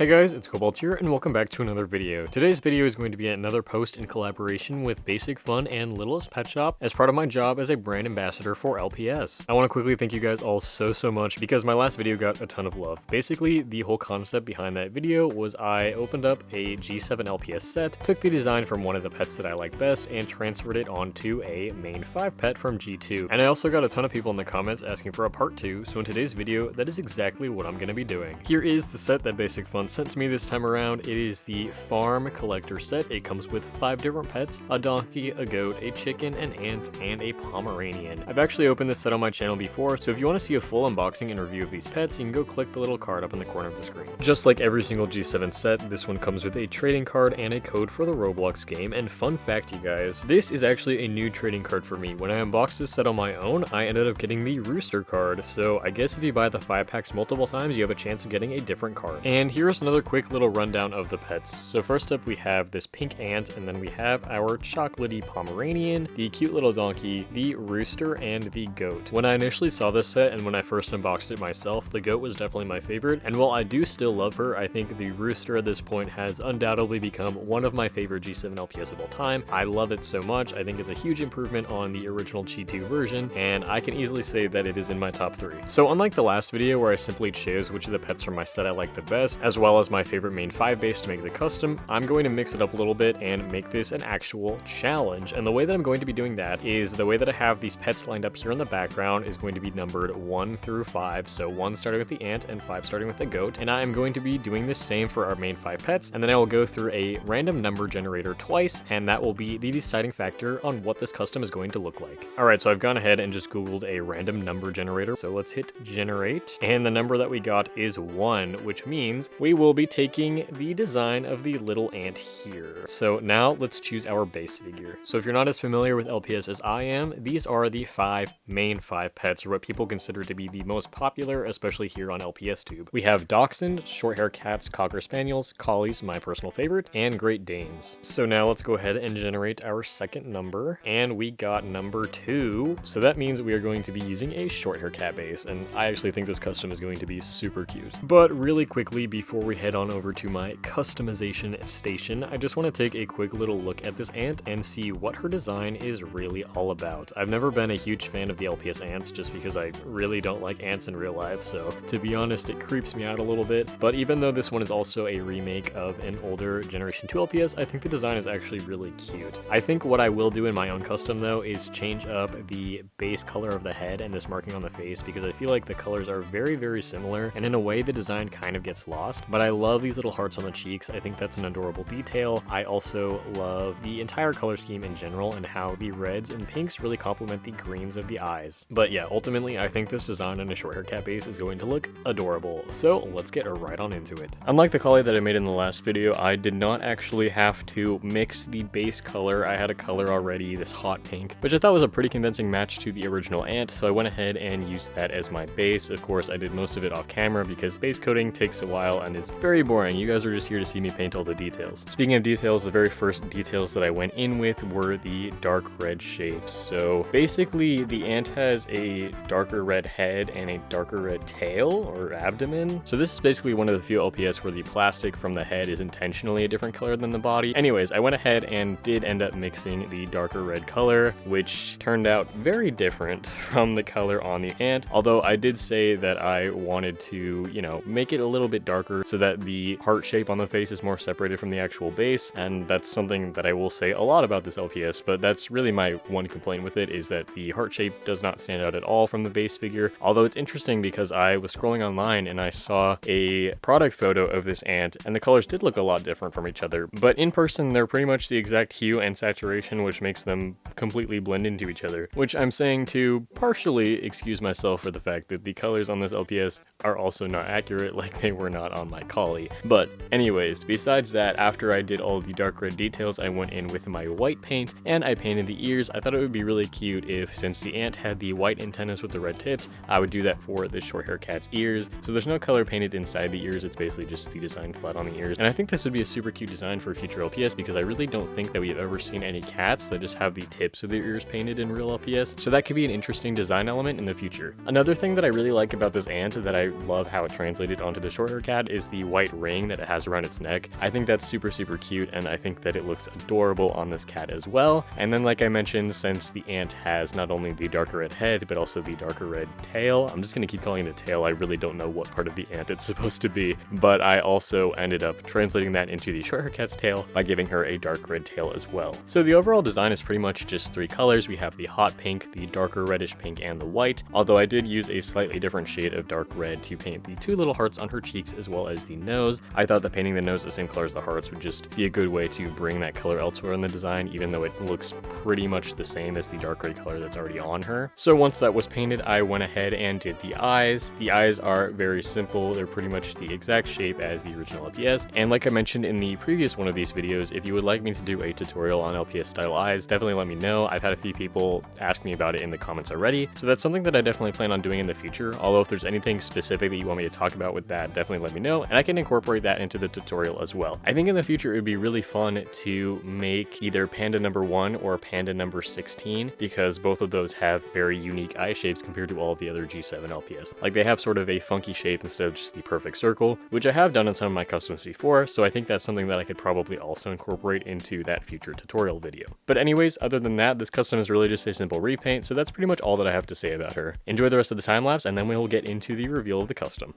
Hey guys, it's Cobalt here, and welcome back to another video. Today's video is going to be another post in collaboration with Basic Fun and Littlest Pet Shop as part of my job as a brand ambassador for LPS. I want to quickly thank you guys all so much because my last video got a ton of love. Basically, the whole concept behind that video was I opened up a G7 LPS set, took the design from one of the pets that I like best, and transferred it onto a main 5 pet from G2. And I also got a ton of people in the comments asking for a part 2, so in today's video, that is exactly what I'm going to be doing. Here is the set that Basic Fun sent to me this time around. It is the Farm Collector set. It comes with 5 different pets: a donkey, a goat, a chicken, an ant, and a Pomeranian. I've actually opened this set on my channel before, so if you want to see a full unboxing and review of these pets, you can go click the little card up in the corner of the screen. Just like every single G7 set, this one comes with a trading card and a code for the Roblox game. And fun fact, you guys, this is actually a new trading card for me. When I unboxed this set on my own, I ended up getting the Rooster card, so I guess if you buy the 5 packs multiple times, you have a chance of getting a different card. And here's another quick little rundown of the pets. So first up, we have this pink ant, and then we have our chocolatey Pomeranian, the cute little donkey, the rooster, and the goat. When I initially saw this set and when I first unboxed it myself, the goat was definitely my favorite, and while I do still love her, I think the rooster at this point has undoubtedly become one of my favorite G7 LPS of all time. I love it so much. I think it's a huge improvement on the original G2 version, and I can easily say that it is in my top 3. So unlike the last video where I simply chose which of the pets from my set I like the best, as well as my favorite main 5 base to make the custom, I'm going to mix it up a little bit and make this an actual challenge. And the way that I'm going to be doing that is the way that I have these pets lined up here in the background is going to be numbered 1 through 5. So 1 starting with the ant and 5 starting with the goat. And I am going to be doing the same for our main 5 pets. And then I will go through a random number generator twice, and that will be the deciding factor on what this custom is going to look like. Alright, so I've gone ahead and just Googled a random number generator. So let's hit generate. And the number that we got is 1, which means we will be taking the design of the little ant here. So now let's choose our base figure. So if you're not as familiar with LPS as I am, these are the 5 main 5 pets, or what people consider to be the most popular, especially here on LPS Tube. We have Dachshund, short-hair cats, Cocker Spaniels, Collies, my personal favorite, and Great Danes. So now let's go ahead and generate our second number, and we got number 2. So that means we are going to be using a short-hair cat base, and I actually think this custom is going to be super cute. But really quickly, before we head on over to my customization station, I just want to take a quick little look at this ant and see what her design is really all about. I've never been a huge fan of the LPS ants just because I really don't like ants in real life, so to be honest, it creeps me out a little bit. But even though this one is also a remake of an older Generation 2 LPS, I think the design is actually really cute. I think what I will do in my own custom though is change up the base color of the head and this marking on the face, because I feel like the colors are very similar, and in a way the design kind of gets lost. But I love these little hearts on the cheeks. I think that's an adorable detail. I also love the entire color scheme in general and how the reds and pinks really complement the greens of the eyes. But yeah, ultimately I think this design on a short hair cat base is going to look adorable. So let's get right on into it. Unlike the collie that I made in the last video, I did not actually have to mix the base color. I had a color already, this hot pink, which I thought was a pretty convincing match to the original ant, so I went ahead and used that as my base. Of course, I did most of it off camera because base coating takes a while and is very boring. You guys are just here to see me paint all the details. Speaking of details, the very first details that I went in with were the dark red shapes. So basically the ant has a darker red head and a darker red tail or abdomen. So this is basically one of the few LPS where the plastic from the head is intentionally a different color than the body. Anyways, I went ahead and did end up mixing the darker red color, which turned out very different from the color on the ant. Although I did say that I wanted to, make it a little bit darker so that the heart shape on the face is more separated from the actual base. And that's something that I will say a lot about this LPS, but that's really my one complaint with it, is that the heart shape does not stand out at all from the base figure. Although it's interesting because I was scrolling online and I saw a product photo of this ant, and the colors did look a lot different from each other. But in person, they're pretty much the exact hue and saturation, which makes them completely blend into each other. Which I'm saying to partially excuse myself for the fact that the colors on this LPS are also not accurate like they were not on my collie. But anyways, besides that, after I did all the dark red details, I went in with my white paint and I painted the ears. I thought it would be really cute if, since the ant had the white antennas with the red tips, I would do that for the short hair cat's ears. So there's no color painted inside the ears, it's basically just the design flat on the ears. And I think this would be a super cute design for a future LPS because I really don't think that we have ever seen any cats that just have the tips of their ears painted in real LPS. So that could be an interesting design element in the future. Another thing that I really like about this ant that I love how it translated onto the short hair cat is the white ring that it has around its neck. I think that's super cute, and I think that it looks adorable on this cat as well. And then, like I mentioned, since the ant has not only the darker red head but also the darker red tail, I'm just gonna keep calling it a tail. I really don't know what part of the ant it's supposed to be, but I also ended up translating that into the short hair cat's tail by giving her a dark red tail as well. So the overall design is pretty much just 3 colors. We have the hot pink, the darker reddish pink, and the white, although I did use a slightly different shade of dark red to paint the 2 little hearts on her cheeks as well as the nose. I thought that painting the nose the same color as the hearts would just be a good way to bring that color elsewhere in the design, even though it looks pretty much the same as the dark gray color that's already on her. So once that was painted, I went ahead and did the eyes. The eyes are very simple. They're pretty much the exact shape as the original LPS. And like I mentioned in the previous one of these videos, if you would like me to do a tutorial on LPS style eyes, definitely let me know. I've had a few people ask me about it in the comments already, so that's something that I definitely plan on doing in the future. Although if there's anything specific that you want me to talk about with that, definitely let me know, and I can incorporate that into the tutorial as well. I think in the future it would be really fun to make either Panda number 1 or Panda number 16, because both of those have very unique eye shapes compared to all of the other G7 LPS. Like, they have sort of a funky shape instead of just the perfect circle, which I have done in some of my customs before, so I think that's something that I could probably also incorporate into that future tutorial video. But anyways, other than that, this custom is really just a simple repaint, so that's pretty much all that I have to say about her. Enjoy the rest of the time lapse, and then we'll get into the reveal of the custom.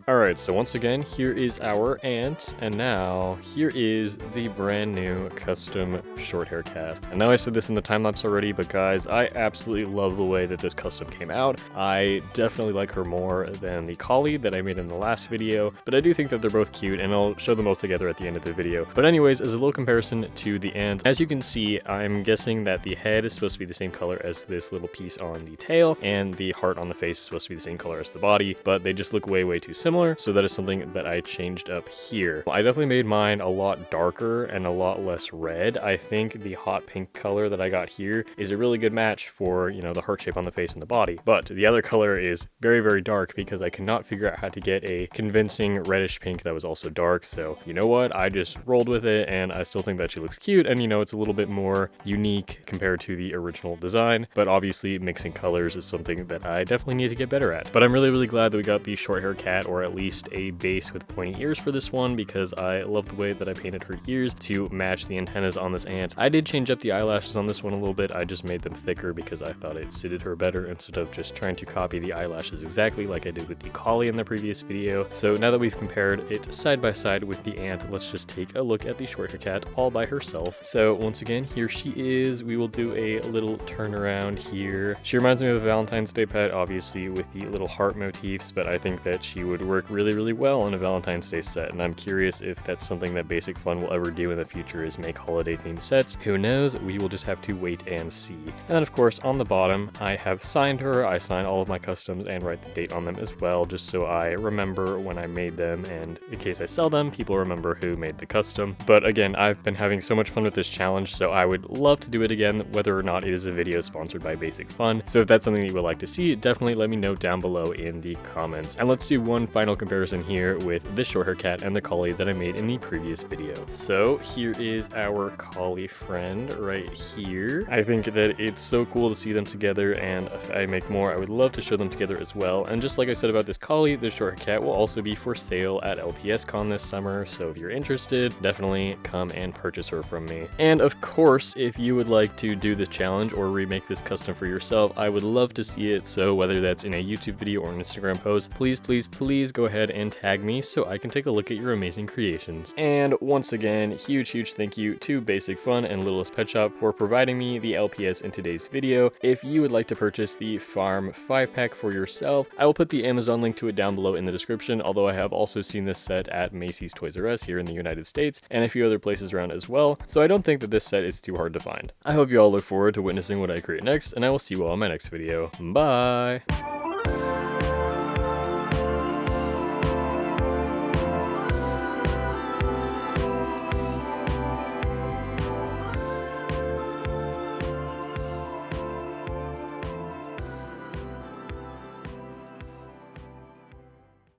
Alright, so once again, here is our ant, and now here is the brand new custom short hair cat. And now I said this in the time lapse already, but guys, I absolutely love the way that this custom came out. I definitely like her more than the collie that I made in the last video, but I do think that they're both cute, and I'll show them both together at the end of the video. But anyways, as a little comparison to the ant, as you can see, I'm guessing that the head is supposed to be the same color as this little piece on the tail, and the heart on the face is supposed to be the same color as the body, but they just look way too similar. So that is something that I changed up here. I definitely made mine a lot darker and a lot less red. I think the hot pink color that I got here is a really good match for, you know, the heart shape on the face and the body. But the other color is very dark because I could not figure out how to get a convincing reddish pink that was also dark. So you know what? I just rolled with it, and I still think that she looks cute, and you know, it's a little bit more unique compared to the original design. But obviously mixing colors is something that I definitely need to get better at. But I'm really glad that we got the short hair cat, or at least a base with pointy ears for this one, because I love the way that I painted her ears to match the antennas on this ant. I did change up the eyelashes on this one a little bit. I just made them thicker because I thought it suited her better, instead of just trying to copy the eyelashes exactly like I did with the collie in the previous video. So now that we've compared it side by side with the ant, let's just take a look at the short hair cat all by herself. So once again, here she is. We will do a little turnaround here. She reminds me of a Valentine's Day pet, obviously with the little heart motifs, but I think that she would work really well in a Valentine's Day set, and I'm curious if that's something that Basic Fun will ever do in the future, is make holiday themed sets. Who knows? We will just have to wait and see. And then of course on the bottom I have signed her. I sign all of my customs and write the date on them as well, just so I remember when I made them, and in case I sell them, people remember who made the custom. But again, I've been having so much fun with this challenge, so I would love to do it again, whether or not it is a video sponsored by Basic Fun. So if that's something that you would like to see, definitely let me know down below in the comments. And let's do one final final comparison here with this short hair cat and the collie that I made in the previous video. So here is our collie friend right here. I think that it's so cool to see them together, and if I make more, I would love to show them together as well. And just like I said about this collie, this short hair cat will also be for sale at LPS Con this summer, so if you're interested, definitely come and purchase her from me. And of course, if you would like to do this challenge or remake this custom for yourself, I would love to see it. So whether that's in a YouTube video or an Instagram post, please go ahead and tag me so I can take a look at your amazing creations. And once again, huge thank you to Basic Fun and Littlest Pet Shop for providing me the LPS in today's video. If you would like to purchase the Farm 5-pack for yourself, I will put the Amazon link to it down below in the description, although I have also seen this set at Macy's Toys R Us here in the United States and a few other places around as well, so I don't think that this set is too hard to find. I hope you all look forward to witnessing what I create next, and I will see you all in my next video. Bye!